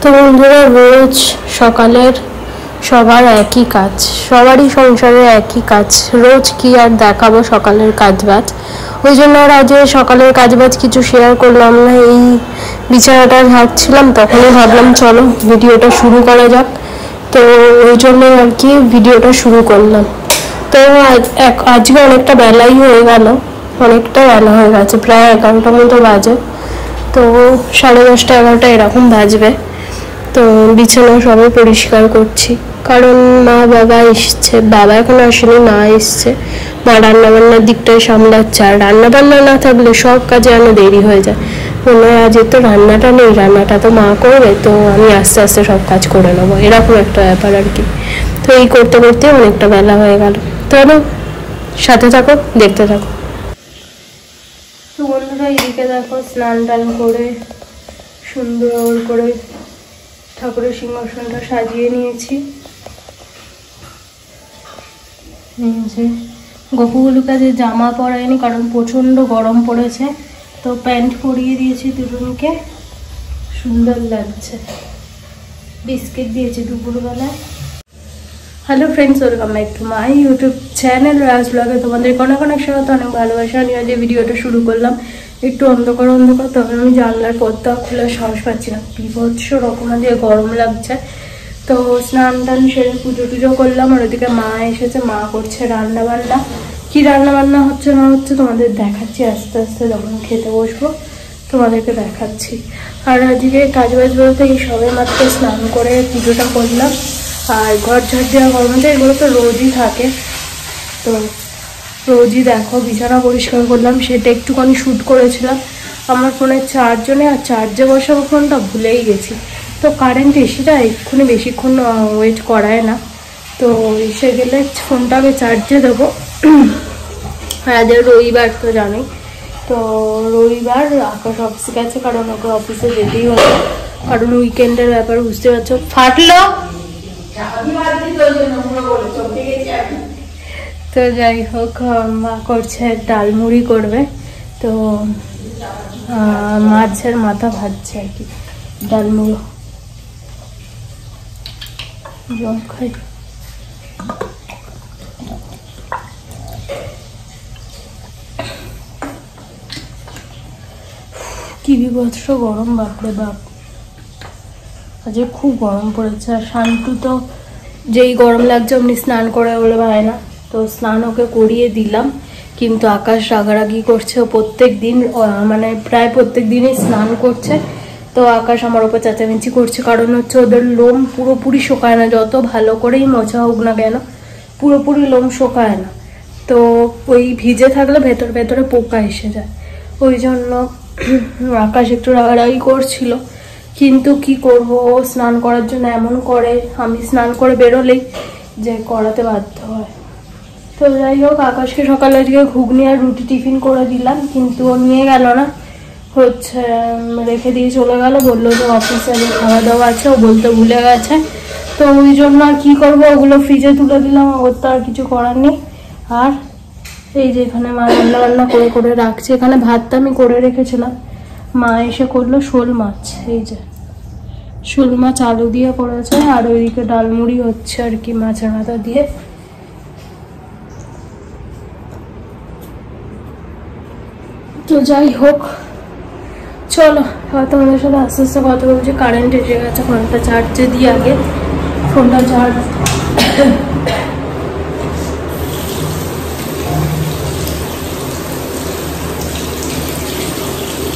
তো বন্ধুরা, রোজ সকালের সবার একই কাজ, সবারই সংসারে একই কাজ। রোজ কি আর দেখাবো সকালের কাজবাজ, ওই জন্য আর আজ সকালের কাজবাজ কিছু শেয়ার করলাম না। এই বিছানাটা ঝাড়ছিলাম, তখনই ভাবলাম চলো ভিডিওটা শুরু করা যাক। তো ওই জন্য আর কি ভিডিওটা শুরু করলাম। তো আজকে অনেকটা বেলাই হয়ে গেল, অনেকটা বেলা হয়ে গেছে, প্রায় 11টা মতো বাজে। তো 10:30 11টা এরকম বাজবে। তো বিছানা সবাই পরিষ্কার করছি, কারণ মা বাবা এসছে, বাবা এখন আসেনি, মা এসছে। মা রান্নাবান্নার দিকটাই সামলাচ্ছে, আর রান্নাবান্না না থাকলে সব কাজে যেন দেরি হয়ে যায়। মনে হয় আজ তো রান্নাটা নেই, রান্নাটা তো মা করবে, তো আমি আস্তে আস্তে সব কাজ করে নেবো, এরকম একটা ব্যাপার আর কি। তো এই করতে করতে অনেকটা বেলা হয়ে গেল। তো সাথে থাকো, দেখতে থাকো। তো বন্ধুরা, এদিকে দেখো স্নান টান করে সুন্দর করে ঠাকুরের সিংহাসনটা সাজিয়ে নিয়েছি। গপুগুলোকে যে জামা পরায়নি, কারণ প্রচণ্ড গরম পড়েছে, তো প্যান্ট পরিয়ে দিয়েছি দুজনকে, সুন্দর লাগছে। বিস্কিট দিয়েছি দুপুরবেলায়। Hello friends, welcome back to my YouTube channel Raj ব্লগে। তোমাদের অনেক অনেক স্বাগত, অনেক ভালোবাসা নিয়ে যে ভিডিওটা শুরু করলাম। একটু অন্ধকার, তবে আমি জানলার পর্দা খোলার সাহস পাচ্ছি না, বিভৎস রকম যে গরম লাগছে। তো স্নান টান সেরে পুজো টুজো করলাম, আর ওদিকে মা এসেছে, মা করছে রান্না বান্না। কি রান্না বান্না হচ্ছে না হচ্ছে তোমাদের দেখাচ্ছি আস্তে আস্তে, যখন খেতে বসবো তোমাদেরকে দেখাচ্ছি। আর আজকে কাজবাজ বলতে এই সবে মাত্র স্নান করে পুজোটা করলাম। আর ঘর ঝাড় দেওয়া কর্মটা এগুলো তো রোজই থাকে, তো রোজই দেখো বিছানা পরিষ্কার করলাম। সেটা একটুখানি শ্যুট করেছিলাম, আমার ফোনের চার্জে আর চার্জে বসাবো ফোনটা ভুলেই গেছি। তো কারেন্ট এসিটা এক্ষুনি বেশিক্ষণ ওয়েট করায় না, তো এসে গেলে ফোনটাকে চার্জে দেবো। আর আজ রবিবার তো জানোই, তো রবিবার আকাশ অফিস গেছে, কারণ ওকে অফিসে যেতেই হবে, কারণ উইকেন্ডের ব্যাপার বুঝতে পারছো। ফাটলো তো যাই হোক, মা করছে ডালমুড়ি করবে, তো মাছের মাথা ভাজছে আর কি, ডালমুড়ো জল খাই। কি বিভৎস গরম, বাপরে বাপ, আজকে খুব গরম পড়েছে। আর শান্তু তো যেই গরম লাগছে অমনি স্নান করে বলে ভাই না, তো স্নান ওকে করিয়ে দিলাম। কিন্তু আকাশ রাগারাগি করছে, ও প্রত্যেক দিন মানে প্রায় প্রত্যেক দিনই স্নান করছে। তো আকাশ আমার ওপর চেঁচামেচি করছে, কারণ হচ্ছে ওদের লোম পুরোপুরি শোকায় না, যত ভালো করেই মোছা হোক না কেন পুরোপুরি লোম শোকায় না। তো ওই ভিজে থাকলে ভেতরে ভেতরে পোকা এসে যায়, ওই জন্য আকাশ একটু রাগারাগি করছিল। কিন্তু কি করব, ও স্নান করার জন্য এমন করে, আমি স্নান করে বেরোলেই যে করাতে বাধ্য হয়। তো যাই হোক, আকাশকে সকালে আজকে ঘুগনি আর রুটি টিফিন করে দিলাম, কিন্তু ও নিয়ে গেল না, হচ্ছে রেখে দিয়ে চলে গেল, বললো যে অফিসে খাওয়া দাওয়া আছে, ও বলতে ভুলে গেছে। তো ওই জন্য আর কি করবো, ওগুলো ফ্রিজে তুলে দিলাম, ওর তো আর কিছু করার নেই। আর এই যে এখানে মা রান্না বান্না করে করে রাখছে, এখানে ভাতটা আমি করে রেখেছিলাম, মা এসে করলো শোল মাছ, এই যে শোল মাছ আলু দিয়ে করেছে, আর ওইদিকে ডালমুড়ি হচ্ছে আর কি মাছের মাথা দিয়ে। তো যাই হোক, চলো হয়তো আমাদের সাথে আস্তে আস্তে কথা বলছি। কারেন্ট এসে গেছে, ফোনটা চার্জে দিয়ে আগে ফোনটা চার্জ।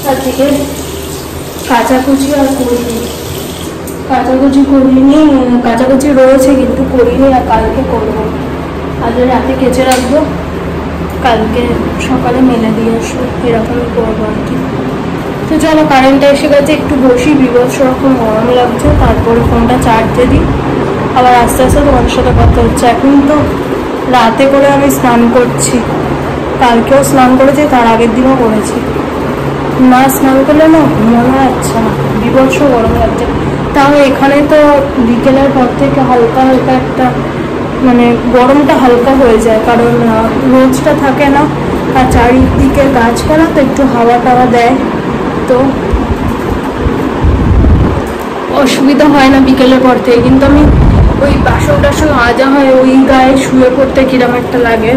তার থেকে কাচাকুচি আর করিনি, কাচাকুচি রয়েছে কিন্তু করিনি, আর কালকে করবো। আজ রাতে কেচে রাখবো, কালকে সকালে মেলে দিয়ে আসবো, এরকমই করবো আর কি। তো চলো, কারেন্টটা এসে গেছে, একটু বসি, বিভৎস রকম গরম লাগছে, তারপরে ফোনটা চার্জে দিই, আবার আস্তে আস্তে তোমার সাথে কথা হচ্ছে। এখন তো রাতে করে আমি স্নান করছি, কালকেও স্নান করেছি, তার আগের দিনও করেছি। না স্নান করলে না মনে যাচ্ছে না, বিভৎস গরম লাগছে। তাও এখানে তো বিকেলের পর থেকে হালকা হালকা একটা মানে গরমটা হালকা হয়ে যায়, কারণ রোদটা থাকে না, আর চারিদিকে গাছপালা তো একটু হাওয়া টাওয়া দেয়, তো অসুবিধা হয় না বিকেলের পর থেকে, কিন্তু আমি ওই বাসন টাসন মাজা হয় ওই গায়ে শুয়ে পড়তে কিরম একটা লাগে,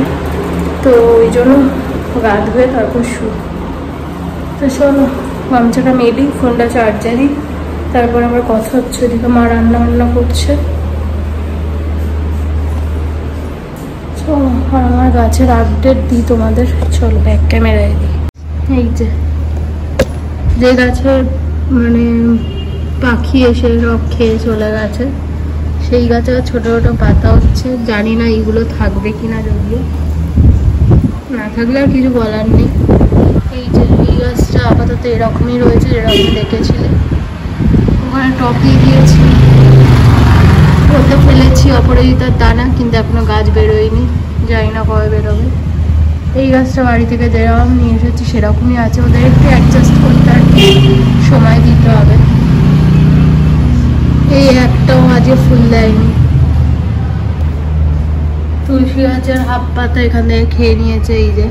তো ওই জন্য গা ধুয়ে তারপর শুয়ে। তো চলো গামছাটা মেলি, ফোনটা চার্জে দিই, তারপর আবার কথা হচ্ছে। ওদিকে মা রান্না বান্না করছে। চলো আর আমার গাছের আপডেট দিই তোমাদের। চলো ব্যাক ক্যামেরায় দিই। এই যে গাছে মানে পাখি এসে সব খেয়ে চলে গেছে, সেই গাছে ছোট ছোট পাতা হচ্ছে। জানি না এইগুলো থাকবে কিনা, যদিও না থাকলে আর কিছু বলার নেই। এই যে এই গাছটা আপাতত এরকমই রয়েছে যেরকম দেখেছিলে। ওখানে টপি দিয়েছি, ওতে ফেলেছি অপরাজিতার দানা, কিন্তু এখনো গাছ বেরোয়নি, জানি না কবে বেরোবে। এই গাছটা বাড়ি থেকে যেরকম নিয়ে এসেছি সেরকমই আছে, ওদের একটু অ্যাডজাস্ট করতে আর কি সময় দিতে হবে। এই একটাও আজকে ফুল দেয়নি। তুলসী গাছের হাফ পাতা এখান থেকে খেয়ে নিয়েছে। এই যে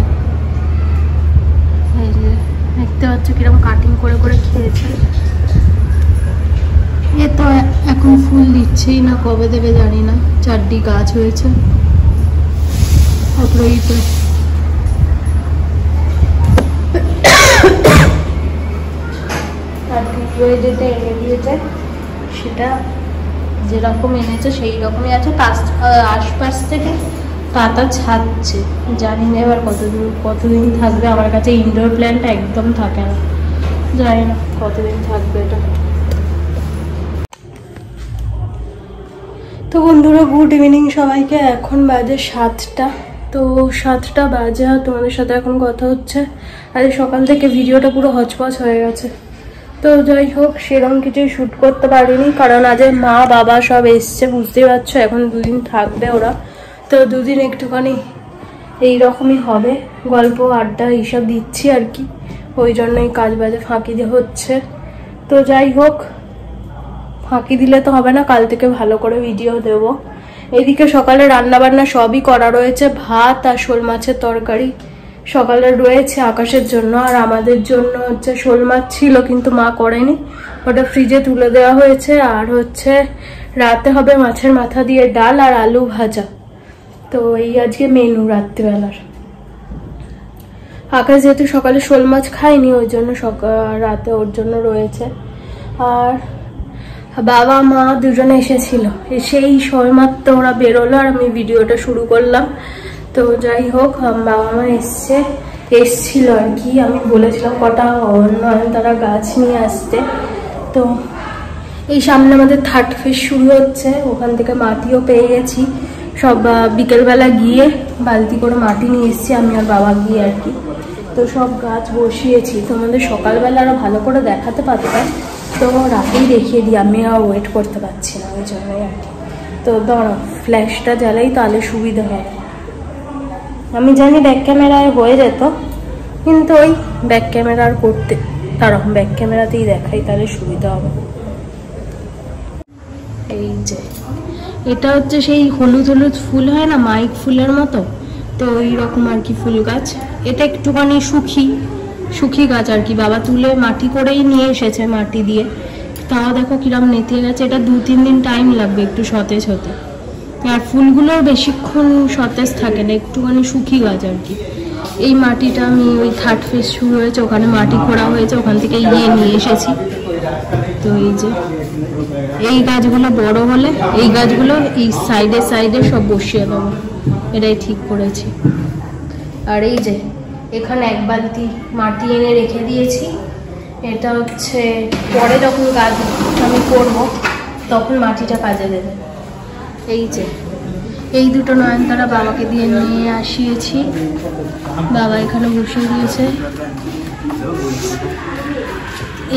দেখতে পাচ্ছ কিরকম কাটিং করে করে খেয়েছে। এ তো এখন ফুল দিচ্ছেই না, কবে দেবে জানি না। 4টি গাছ হয়েছে। যেটা এনে দিয়েছে সেটা যেরকম এনেছে সেই রকমই আছে, আশপাশ থেকে পাতা ছাড়ছে। জানি না এবার কতদিন থাকবে। আমার কাছে ইনডোর প্ল্যান্ট একদম থাকে না, জানি না কতদিন থাকবে এটা। তো বন্ধুরা গুড ইভিনিং সবাইকে। এখন বাজে 7টা। তো 7টা বাজে আর তোমাদের সাথে এখন কথা হচ্ছে। আজ সকাল থেকে ভিডিওটা পুরো হচপচ হয়ে গেছে। তো যাই হোক, সেরকম কিছুই শ্যুট করতে পারিনি, কারণ আজ মা বাবা সব এসছে, বুঝতেই পারছো। এখন 2 দিন থাকবে ওরা, তো 2 দিন একটুখানি এইরকমই হবে, গল্প আড্ডা এইসব দিচ্ছি আর কি। ওই জন্যই কাজ বাজে ফাঁকি দিয়ে হচ্ছে। তো যাই হোক, ফাঁকি দিলে তো হবে না, কাল থেকে ভালো করে ভিডিও দেব। এদিকে সকালে রান্না বান্না সবই করা রয়েছে, ভাত আর শোল মাছের তরকারি সকালে রয়েছে আকাশের জন্য, আর আমাদের জন্য হচ্ছে শোল মাছ ছিল কিন্তু মা করেনি, ওটা ফ্রিজে তুলে দেওয়া হয়েছে। আর হচ্ছে রাতে হবে মাছের মাথা দিয়ে ডাল আর আলু ভাজা। তো এই আজকে মেনু রাত্রিবেলার। আকাশ যেহেতু সকালে শোল মাছ খায়নি, ওই জন্য রাতে ওর জন্য রয়েছে। আর বাবা মা দুজনে এসেছিল, সেই সবেমাত্র ওরা বেরোলো আর আমি ভিডিওটা শুরু করলাম। তো যাই হোক, বাবা মা এসছিল আর কি। আমি বলেছিলাম কটা নয়নতারা গাছ নিয়ে আসতে। তো এই সামনে আমাদের 3rd ফেজ শুরু হচ্ছে, ওখান থেকে মাটিও পেয়ে গেছি। সব বিকেলবেলা গিয়ে বালতি করে মাটি নিয়ে এসেছি আমি আর বাবা গিয়ে আর কি। তো সব গাছ বসিয়েছি, তোমাদের সকালবেলা আরো ভালো করে দেখাতে পারতাম, তো রাতেই দেখিয়ে দিই, আমি আর ওয়েট করতে পারছি না, ওই জন্যই আর কি। তো ধরো ফ্ল্যাশটা জ্বালাই, তাহলে সুবিধা হয়। আমি জানি ব্যাক ক্যামেরায় হয়ে যেত, কিন্তু ওই ব্যাক ক্যামেরার করতে তারও ব্যাক ক্যামেরাতেই দেখাই, তাহলে সুবিধা হবে। এই যে এটা হচ্ছে সেই হলুদ হলুদ ফুল হয় না, মাইক ফুলের মতো, তো ওই রকম আর কি ফুল গাছ। এটা একটুখানি শুকি গাছ আর কি, বাবা তুলে মাটি করেই নিয়ে এসেছে মাটি দিয়ে। তাও দেখো কিরম নেতে গেছে। এটা 2-3 দিন টাইম লাগবে একটু সতেজ হতে। আর ফুলগুলোর বেশিক্ষণ সতেজ থাকে না, একটুখানি শুকি গাছ আর কি। এই মাটিটা আমি ওই 3rd ফেজ শুরু হয়েছে, ওখানে মাটি খোঁড়া হয়েছে, ওখান থেকে নিয়ে এসেছি। তো এই যে এই গাছগুলো বড় হলে এই গাছগুলো এই সাইডে সাইডে সব বসিয়ে দেবো, এটাই ঠিক করেছি। আর এই যে এখানে 1 বালতি মাটি এনে রেখে দিয়েছি। এটা হচ্ছে পরে যখন গাছ আমি করবো তখন মাটিটা কাজে দেবে। এই যে এই দুটো নয়নতারা বাবাকে দিয়ে নিয়ে আসিয়েছি, বাবা এখানে বসিয়ে দিয়েছে।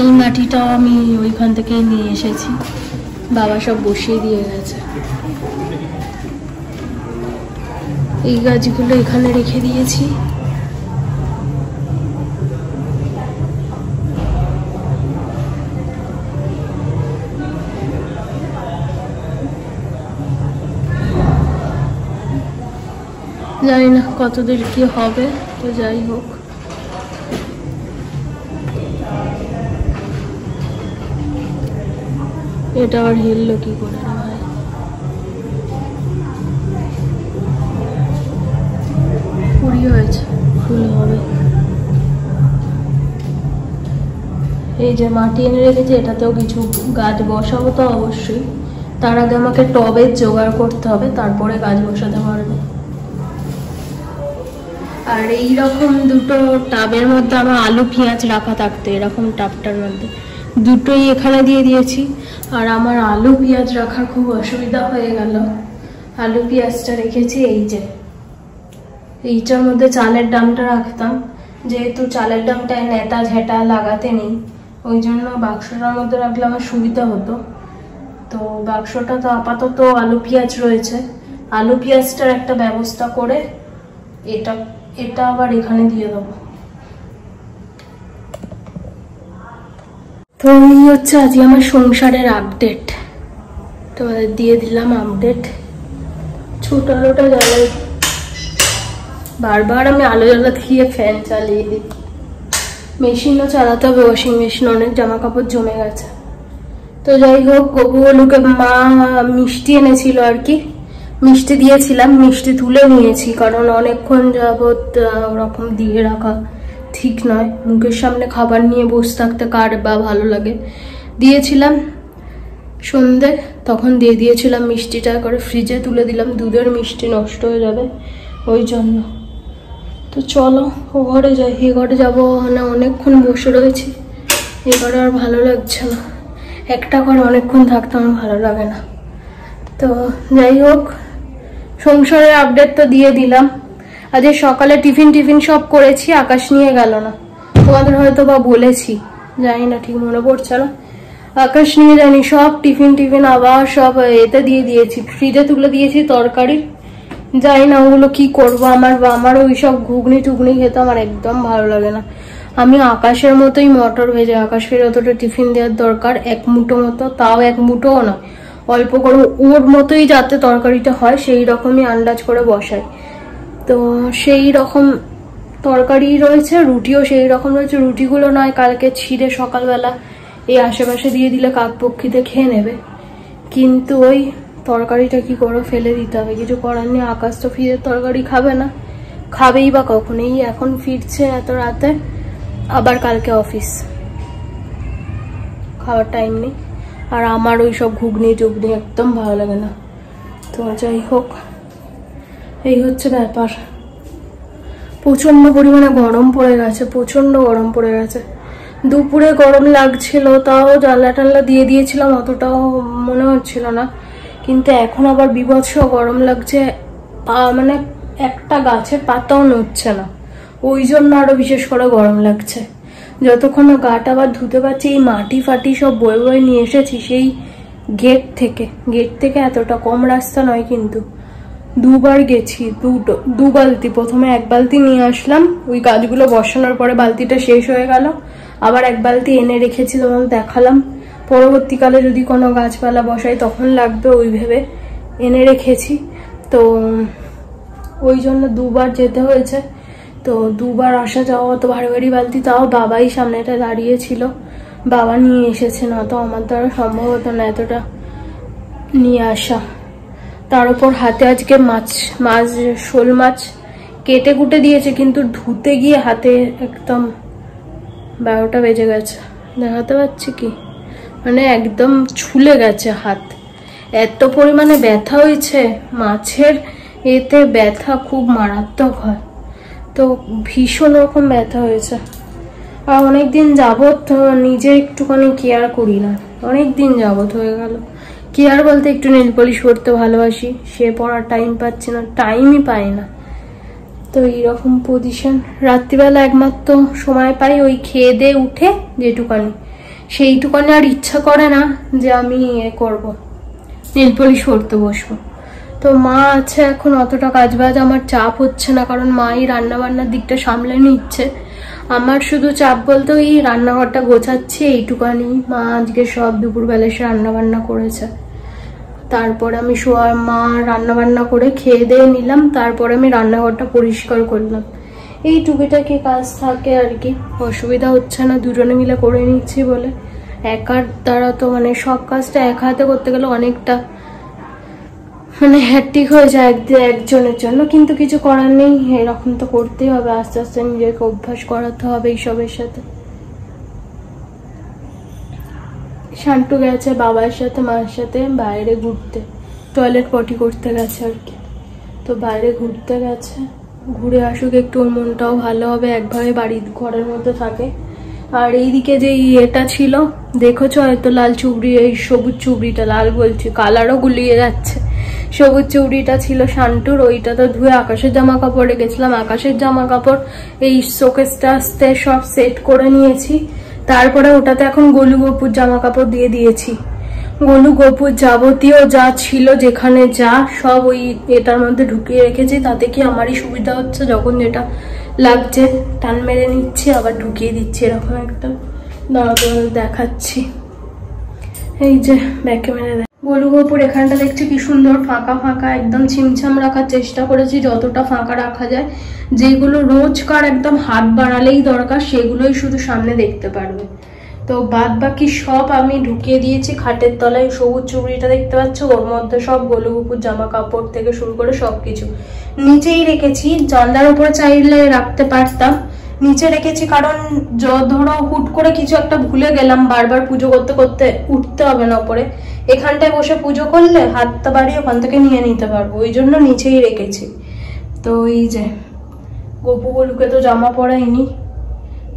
এই মাটিটাও আমি ওইখান থেকে নিয়ে এসেছি, বাবা সব বসিয়ে দিয়ে গেছে। এই গাছগুলো এখানে রেখে দিয়েছি। জানি না কতদূর কি হবে, তো যাই হোক। এটা আবার হিললো কি করে রে ভাই? কুড়ি হয়েছে, ফুল হবে। এই যে মাটি এনে রেখেছি, এটাতেও কিছু গাছ বসাবো তো অবশ্যই। তার আগে আমাকে টবের জোগাড় করতে হবে, তারপরে গাছ বসাতে পারবো। আর এইরকম দুটো টাবের মধ্যে আমার আলু পেঁয়াজ রাখা থাকতো, এরকম টাবটার মধ্যে দুটোই এখানে দিয়ে দিয়েছি। আর আমার আলু পেঁয়াজ রাখার খুব অসুবিধা হয়ে গেল, আলু পেঁয়াজটা রেখেছি এই যে এইটার মধ্যে। চালের ডামটা রাখতাম, যেহেতু চালের ডামটায় নেতা ঝেঁটা লাগাতে নেই, ওই জন্য বাক্সটার মধ্যে রাখলে আমার সুবিধা হতো। তো বাক্সটা তো আপাতত আলু পেঁয়াজ রয়েছে, আলু পেঁয়াজটার একটা ব্যবস্থা করে এটা আবার এখানে দিয়ে দেবো। তো এই হচ্ছে আজকে আমার সংসারের আপডেট, তোমাদের দিয়ে দিলাম আপডেট। ছোট আলোটা জ্বালাই, বারবার আমি আলো জ্বালাতে গিয়ে ফ্যান চালিয়ে দিই। মেশিনও চালাতে হবে, ওয়াশিং মেশিন, অনেক জামা কাপড় জমে গেছে। তো যাই হোক, গোপুগুলোকে মা মিষ্টি এনেছিল আর কি, মিষ্টি দিয়েছিলাম, মিষ্টি তুলে নিয়েছি, কারণ অনেকক্ষণ যাবৎ ওরকম দিয়ে রাখা ঠিক নয়। মুখের সামনে খাবার নিয়ে বসে থাকতে কার বা ভালো লাগে। দিয়েছিলাম সন্ধে, তখন দিয়ে দিয়েছিলাম মিষ্টিটা, করে ফ্রিজে তুলে দিলাম, দুধের মিষ্টি নষ্ট হয়ে যাবে ওই জন্য। তো চলো ও ঘরে যাই, এ ঘরে যাবো না, অনেকক্ষণ বসে রয়েছি, এ ঘরে আর ভালো লাগছে না, একটা ঘরে অনেকক্ষণ থাকতে আমার ভালো লাগে না। তো যাই হোক, সংসারের আপডেট তো দিয়ে দিলাম। আজ সকালে টিফিন সব করেছি, আকাশ নিয়ে গেল না, তোমাদের হয়তো বা বলেছি, জানি না, ঠিক মনে পড়ছে না। আকাশ নিয়ে যায়নি, সব টিফিন আবার সব এতে দিয়ে দিয়েছি, ফ্রিজে তুলে দিয়েছি তরকারি। জানি না ওগুলো কি করবো, আমার ওই সব ঘুগনি টুগনি খেতে আমার একদম ভালো লাগে না। আমি আকাশের মতোই মটর ভেজে, আকাশকে যতটা টিফিন দেওয়ার দরকার এক মুঠো মতো, তাও এক মুঠোও নয়, অল্প করে ওর মতোই যাতে তরকারিটা হয় সেই রকমই আন্দাজ করে বসাই। তো সেই রকম তরকারি রয়েছে, রুটিও সেই রকম রয়েছে। রুটিগুলো নয় কালকে ছিঁড়ে সকালবেলা এই আশেপাশে দিয়ে দিলে কাকপক্ষীতে খেয়ে নেবে, কিন্তু ওই তরকারিটা কি করে ফেলে দিতে হবে, কিছু করার নেই। আকাশ তো ফিরের তরকারি খাবে না, খাবেই বা কখন? এই এখন ফিরছে এত রাতে, আবার কালকে অফিস, খাওয়ার টাইম নেই। আর আমার ওই সব ঘুগনি টুগনি একদম ভালো লাগে না। তো যাই হোক, এই হচ্ছে ব্যাপার। প্রচন্ড পরিমাণে গরম পড়ে গেছে, প্রচন্ড গরম পড়ে গেছে। দুপুরে গরম লাগছিল, তাও জানলা টানলা দিয়ে দিয়েছিলাম, অতটাও মনে হচ্ছিল না, কিন্তু এখন আবার বীভৎস গরম লাগছে, মানে একটা গাছের পাতাও নড়ছে না, ওই জন্য আরো বিশেষ করে গরম লাগছে। যতক্ষণ গাটা আবার ধুতে পারছি, এই মাটি ফাটি সব বয়ে নিয়ে এসেছি সেই গেট থেকে এতটা কম রাস্তা নয়, কিন্তু দুবার গেছি, দু বালতি। প্রথমে এক বালতি নিয়ে আসলাম, ওই গাছগুলো বসানোর পরে বালতিটা শেষ হয়ে গেল, আবার এক বালতি এনে রেখেছি, তোমাকে দেখালাম। পরবর্তীকালে যদি কোনো গাছপালা বসাই তখন লাগবে ওই ভেবে এনে রেখেছি। তো ওই জন্য দুবার যেতে হয়েছে। তো দুবার আসা যাওয়া, তো ভারী ভারী বালতি, তাও বাবাই সামনেটা দাঁড়িয়েছিল, বাবা নিয়ে এসেছে, না তো আমার দ্বারা সম্ভব হতো না এতটা নিয়ে আসা। তার উপর হাতে আজকে শোল মাছ কেটে কুটে দিয়েছে, কিন্তু ধুতে গিয়ে হাতে একদম 12টা বেজে গেছে, দেখাতে পাচ্ছি কি, মানে একদম ছুলে গেছে হাত, এত পরিমাণে ব্যথা হয়েছে। মাছের এতে ব্যথা খুব মারাত্মক হয়, তো ভীষণ রকম ব্যথা হয়েছে। আর অনেকদিন যাবৎ নিজে একটুখানি কেয়ার করি না, অনেকদিন যাবৎ হয়ে গেল। কেয়ার বলতে একটু নেল পলিশ করতে ভালোবাসি, সে পড়ার টাইম পাচ্ছি না, টাইমই পাই না। তো এইরকম পজিশন, রাত্রিবেলা একমাত্র সময় পাই ওই খেয়ে দিয়ে উঠে যেটুকানি, সেইটুকানি আর ইচ্ছা করে না যে আমি করব, নেল পলিশ করতে বসবো। তো মা আছে এখন, অতটা কাজবাজ আমার চাপ হচ্ছে না, কারণ মাই রান্না বান্নার দিকটা সামলে নিচ্ছে। আমার শুধু চাপ বলতে ওই রান্নাঘরটা গোছাচ্ছি এইটুকানি। মা আজকে সব দুপুরবেলা এসে রান্না বান্না করেছে, তারপর আমি মা রান্না বান্না করে খেয়ে দিয়ে নিলাম, তারপরে আমি রান্নাঘরটা পরিষ্কার করলাম। এই টুকিটাকি কাজ থাকে আর কি, অসুবিধা হচ্ছে না, দুজনে মিলে করে নিচ্ছি বলে একার দ্বারা তো মানে সব কাজটা এক হাতে করতে গেলে অনেকটা মানে হ্যাট্রিক হয়ে যায় একজনের জন্য, কিন্তু কিছু করার নেই, এরকম তো করতেই হবে, আস্তে আস্তে নিজেকে অভ্যাস করাতে হবে এইসবের সাথে। শান্টু গেছে বাবার সাথে মার সাথে বাইরে ঘুরতে, টয়লেট পটি করতে গেছে আর কি, তো বাইরে ঘুরতে গেছে, ঘুরে আসুক একটু, ওর মনটাও ভালো হবে, একভাবে বাড়ির ঘরের মধ্যে থাকে। আর এইদিকে যে এটা ছিল দেখেছো হয়তো লাল চুবড়ি, এই সবুজ চুবড়িটা, লাল বলছি কালারও গুলিয়ে যাচ্ছে, সবুজ চুবড়িটা ছিল শান্টুর, ওইটা তো ধুয়ে আকাশের জামা কাপড় রেখেছিলাম, আকাশের জামা কাপড় এই শোকেসটা আসতে সব সেট করে নিয়েছি, তারপরে ওটাতে এখন গোলু গপুর জামা কাপড় দিয়ে দিয়েছি, গোলু গপুর যাবতীয় যা ছিল যেখানে যা সব ওই এটার মধ্যে ঢুকিয়ে রেখেছি, তাতে কি আমারই সুবিধা হচ্ছে, যখন যেটা লাগছে টান মেরে নিচ্ছি আবার ঢুকিয়ে দিচ্ছি, এরকম একটা দেখাচ্ছি। এই যে ব্যাকে মেরে দেখ গোলু গপুর এখানটা দেখছি কি সুন্দর ফাঁকা ফাঁকা, একদম ছিমছাম রাখার চেষ্টা করেছি যতটা ফাঁকা রাখা যায়, যেগুলো রোজকার একদম হাত বাড়ালেই দরকার সেগুলোই শুধু সামনে দেখতে পারবে, তো বাদ বাকি সব আমি ঢুকিয়ে দিয়েছি খাটের তলায়। সবুজ চুড়িটা দেখতে পাচ্ছ, ওর মধ্যে সব গোলু গপুর জামা কাপড় থেকে শুরু করে সবকিছু নিচেই রেখেছি, জানলার উপরে চাইলে রাখতে পারতাম, নিচে রেখেছি কারণ ধরো হুট করে কিছু একটা ভুলে গেলাম, বারবার পুজো করতে করতে উঠতে হবে না ওপরে, এখানটায় বসে পুজো করলে হাতটা বাড়িয়ে ওখান থেকে নিয়ে নিতে পারবো, ওই জন্য নিচেই রেখেছি। তো এই যে গপু গোলুকে তো জামা পরাইনি,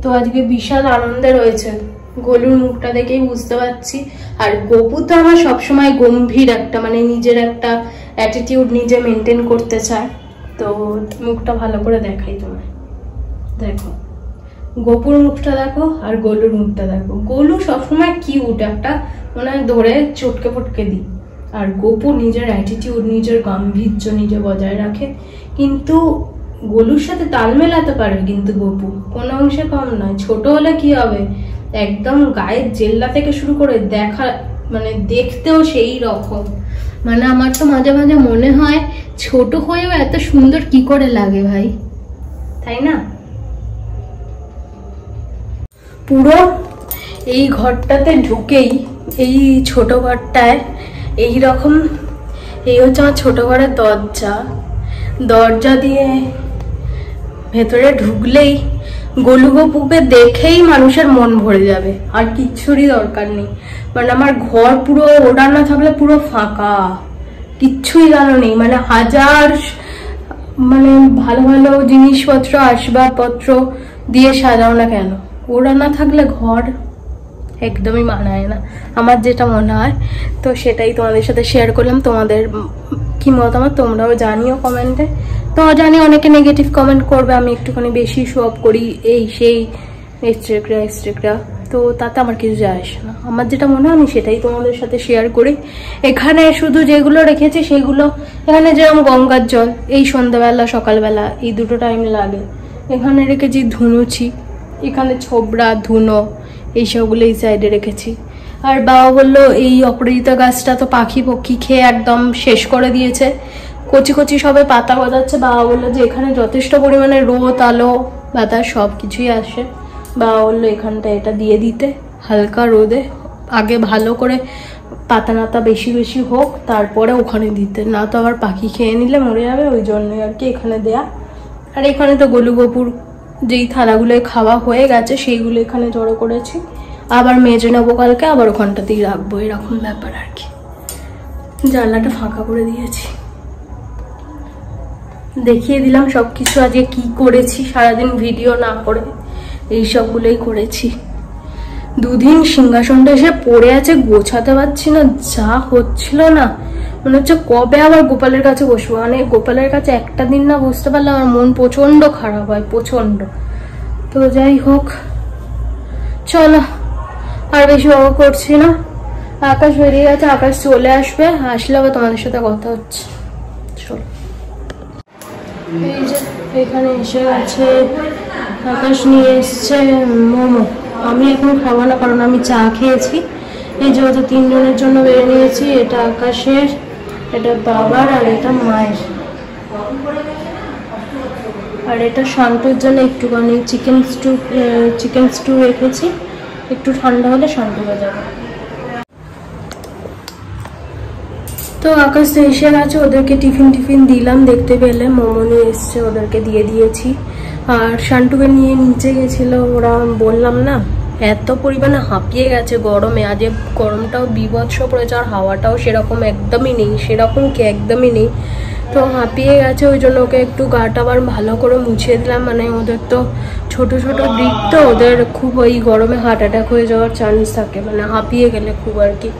তো আজকে বিশাল আনন্দে রয়েছে, গোলুর মুখটা দেখেই বুঝতে পারছি। আর গপু তো আমার সবসময় গম্ভীর একটা মানে নিজের একটা অ্যাটিটিউড নিজে মেনটেন করতে চায়, তো মুখটা ভালো করে দেখাই তোমায়, দেখো গপুর মুখটা দেখো আর গোলুর মুখটা দেখো, গোলু সবসময় কিউট একটা মানে ধরে চটকে ফটকে দিই, আর গপু নিজের অ্যাটিটিউড নিজের গাম্ভীর্য নিজে বজায় রাখে, কিন্তু গোলুর সাথে তাল মেলাতে পারে, কিন্তু গপু কোনো অংশে কম নয়, ছোট হলে কি হবে একদম গায়ের জেল্লা থেকে শুরু করে দেখা মানে দেখতেও সেই রকম, মানে আমার তো মাঝে মাঝে মনে হয় ছোট হয়েও এত সুন্দর কি করে লাগে ভাই, তাই না? পুরো এই ঘরটাতে ঢুকেই এই ছোট ঘরটায় এই রকম, এই হচ্ছে আমার ছোট ঘরের দরজা দিয়ে ভেতরে ঢুকলেই গোলু গপুকে দেখেই মানুষের মন ভরে যাবে, আর কিচ্ছুরই দরকার নেই, মানে আমার ঘর পুরো ওটা না থাকলে পুরো ফাঁকা, কিচ্ছুই জানো নেই, মানে হাজার মানে ভালো ভালো জিনিসপত্র আসবাবপত্র দিয়ে সাজাও না কেন, ওরা না থাকলে ঘর একদমই মানায় না, আমার যেটা মনে হয়, তো সেটাই তোমাদের সাথে শেয়ার করলাম। তোমাদের কি মতামত তোমরাও জানিও কমেন্টে, তো জানি অনেকে নেগেটিভ কমেন্ট করবে আমি একটুখানি বেশি শো অফ করি এই সেই এক্সট্রা, তো তাতে আমার কিছু যায় আসে না, আমার যেটা মনে হয় আমি সেটাই তোমাদের সাথে শেয়ার করি। এখানে শুধু যেগুলো রেখেছি সেগুলো, এখানে যেরকম গঙ্গার জল এই সন্ধ্যাবেলা সকালবেলা এই দুটো টাইম লাগে, এখানে রেখেছি ধুনুচি, এখানে ছোবড়া ধুনো এইসবগুলো এই সাইডে রেখেছি। আর বাবা বললো এই অপরাজিতা গাছটা তো পাখি পক্ষী খেয়ে একদম শেষ করে দিয়েছে, কচি কচি সবে পাতা গজাচ্ছে, বাবা বললো যে এখানে যথেষ্ট পরিমাণে রোদ আলো বাতাস সব কিছুই আসে, বাবা বললো এখানটা এটা দিয়ে দিতে হালকা রোদে, আগে ভালো করে পাতা নাতা বেশি বেশি হোক তারপরে ওখানে দিতে, না তো আবার পাখি খেয়ে নিলে মরে যাবে, ওই জন্যই আর কি এখানে দেয়া। আর এখানে তো গোলু গপুর যেই থালাগুলো খাওয়া হয়ে গেছে সেইগুলো এখানে জড়ো করেছি, আবার মেজে নেবো কালকে, আবার ওখানটাতেই রাখবো, এরকম ব্যাপার আর কি। জানলাটা ফাঁকা করে দিয়েছি, দেখিয়ে দিলাম সবকিছু আজকে কি করেছি, সারাদিন ভিডিও না করে এই সবগুলোই করেছি। দুদিন সিংহাসনটা এসে পড়ে আছে, গোছাতে পারছি না, যা হচ্ছিল না, মনে হচ্ছে কবে আবার গোপালের কাছে বসবো, মানে গোপালের কাছে একটা দিন না বসতে পারলে আমার মন প্রচন্ড খারাপ হয়, প্রচন্ড। তো যাই হোক চলো আর বেশি বাবা করছি না, আকাশ বেরিয়ে গেছে, আকাশ চলে আসবে, আসলে আবার তোমাদের সাথে কথা হচ্ছে। চলো এই যে এখানে এসে গেছে, আকাশ নিয়ে এসছে মোমো, আমি এখন খাবো না কারণ আমি চা খেয়েছি। এই যে ওদের তিনজনের জন্য বেড়ে নিয়েছি, এটা আকাশের, এটা বাবার, আর এটা মায়ের, আর এটা শান্তুর জন্য একটুখানি চিকেন স্টু রেখেছি, একটু ঠান্ডা হলে শান্টুকে যাবে। তো আকাশ তো এসে গেছে, ওদেরকে টিফিন দিলাম, দেখতে পেলে মোমো নিয়ে এসছে, ওদেরকে দিয়ে দিয়েছি। আর শান্টুকে নিয়ে নিচে গেছিল ওরা, বললাম না এত পরিমাণে হাঁপিয়ে গেছে গরমে। আজ গরমটাও বিভৎস পড়েছে, আর হাওয়াটাও সেরকম একদমই নেই, একদমই নেই। তো হাঁপিয়ে গেছে, ওই জন্য ওকে একটু গাটা আবার ভালো করে মুছিয়ে দিলাম। মানে ওদের তো ছোট ব্রিড, তো ওদের খুব ওই গরমে হার্ট অ্যাটাক হয়ে যাওয়ার চান্স থাকে, মানে হাঁপিয়ে গেলে খুব আর কি।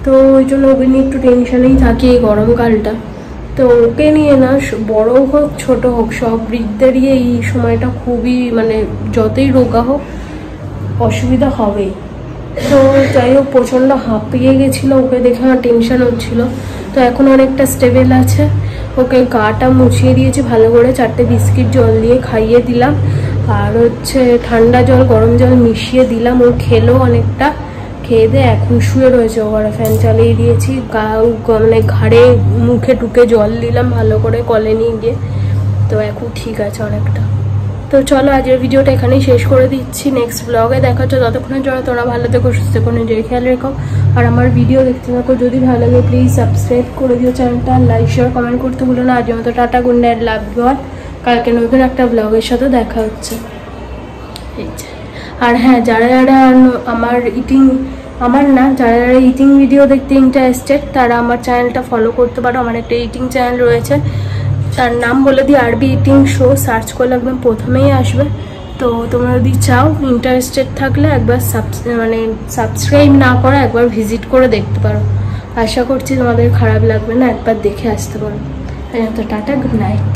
তো ওই জন্য ওকে নিয়ে একটু টেনশনেই থাকি এই গরমকালটা। তো ওকে নিয়ে না, বড় হোক ছোট হোক, সব ব্রিডদেরই এই সময়টা খুবই, মানে যতই রোগা হোক অসুবিধা হবেই। তো যাই হোক, প্রচণ্ড হাঁপিয়ে গেছিলো, ওকে দেখে আমার টেনশন হচ্ছিলো। তো এখন অনেকটা স্টেবল আছে, ওকে গাটা মুছিয়ে দিয়েছি ভালো করে, 4টে বিস্কিট জল দিয়ে খাইয়ে দিলাম, আর হচ্ছে ঠান্ডা জল গরম জল মিশিয়ে দিলাম। ও খেলো অনেকটা, খেয়ে দিয়ে এখন শুয়ে রয়েছে। ওরা ফ্যান চালিয়ে দিয়েছি, মানে ঘাড়ে মুখে টুকে জল দিলাম ভালো করে কলে নিয়ে গিয়ে। তো এখন ঠিক আছে অনেকটা। তো চলো আজকের ভিডিওটা এখানেই শেষ করে দিচ্ছি, নেক্সট ব্লগে দেখা হচ্ছে। ততক্ষণের জন্য তোমরা ভালো থেকো, সুস্থ থেকো, নিজের খেয়াল রেখো, আর আমার ভিডিও দেখতে থাকো। যদি ভালো লাগে প্লিজ সাবস্ক্রাইব করে দিও চ্যানেলটা, লাইক শেয়ার কমেন্ট করতে ভুলো না। আজকের মতো tata, good night, love you all. কালকে নতুন একটা ব্লগের সাথে দেখা হচ্ছে। আর হ্যাঁ, যারা যারা ইটিং ভিডিও দেখতে ইন্টারেস্টেড তারা আমার চ্যানেলটা ফলো করতে পারো। আমার একটা ইটিং চ্যানেল রয়েছে, তার নাম বলে দিই আরবি ইটিং শো, সার্চ করলে একদম প্রথমেই আসবে। তো তোমরা যদি চাও, ইন্টারেস্টেড থাকলে একবার সাবস্ক্রাইব না করা, একবার ভিজিট করে দেখতে পারো। আশা করছি তোমাদের খারাপ লাগবে না, একবার দেখে আসতে পারো। তো টাটা, গুড নাইট।